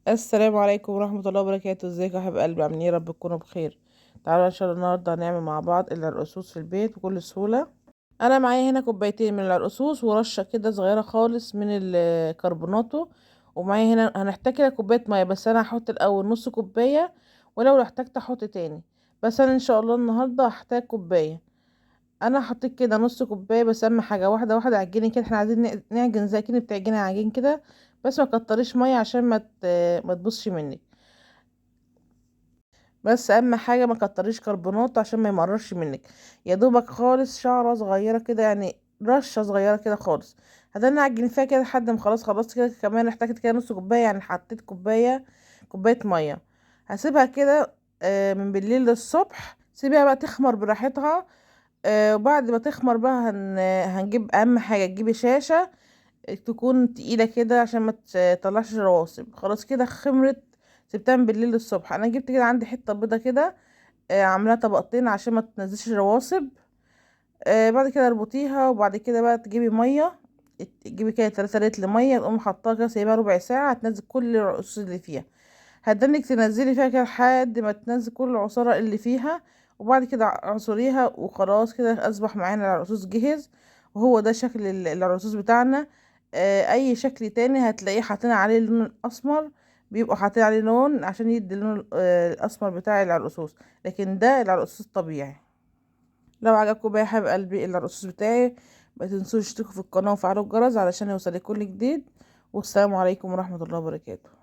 السلام عليكم ورحمة الله وبركاته. ازيكم يا حبايب قلبي؟ عاملين ايه؟ رب تكونوا بخير. تعالوا ان شاء الله النهارده هنعمل مع بعض العرقسوس في البيت بكل سهولة. انا معايا هنا كوبايتين من العرقسوس ورشة كده صغيرة خالص من الكربوناتو، ومعايا هنا هنحتاج كده كوباية مية، بس انا هحط الاول نص كوباية، ولو احتجت احط تاني. بس انا ان شاء الله النهارده هحتاج كوباية. انا حطيت كده نص كوباية، بس اهم حاجة واحدة واحدة عجيني كده، احنا عايزين نعجن زي كده بتعجني عجين كده، بس ما كتريش مية عشان ما تبصش منك. بس اهم حاجه ما كتريش كربونات عشان ما يمررش منك. يا دوبك خالص شعره صغيره كده، يعني رشه صغيره كده خالص. هتني اعجن فيها كده لحد ما خلاص خلصت كده، كمان احتاجت كده نص كوبايه، يعني حطيت كوبايه ميه. هسيبها كده من بالليل للصبح، سيبها بقى تخمر براحتها. وبعد ما تخمر بقى هنجيب اهم حاجه، تجيبي شاشه تكون تقيلة كده عشان ما تطلعش رواسب. خلاص كده خمرت. سبتها من بالليل للصبح. انا جبت كده عندي حتة بيضة كده، عاملاها طبقتين عشان ما تنزلش رواسب. بعد كده اربطيها، وبعد كده بقى تجيبي مية. تجيبي كده 3 لتر مية، تقومي حطاها كده سايبها ربع ساعة، هتنزل كل الرؤوس اللي فيها. هتدنك تنزلي فيها كده لحد ما تنزل كل العصارة اللي فيها، وبعد كده اعصريها وخلاص كده اصبح معانا العرقسوس جهز. وهو ده شكل العرقسوس بتاعنا. اي شكل تاني هتلاقيه حاطين عليه اللون الاسمر، بيبقوا حاطين عليه لون عشان يدي اللون الاسمر بتاع العرقسوس، لكن ده العرقسوس الطبيعي. لو عجبكم بقى يا حبايب قلبي العرقسوس بتاعي، ما تنسوش تشتركوا في القناة وفعلوا الجرس علشان يوصلك كل جديد. والسلام عليكم ورحمة الله وبركاته.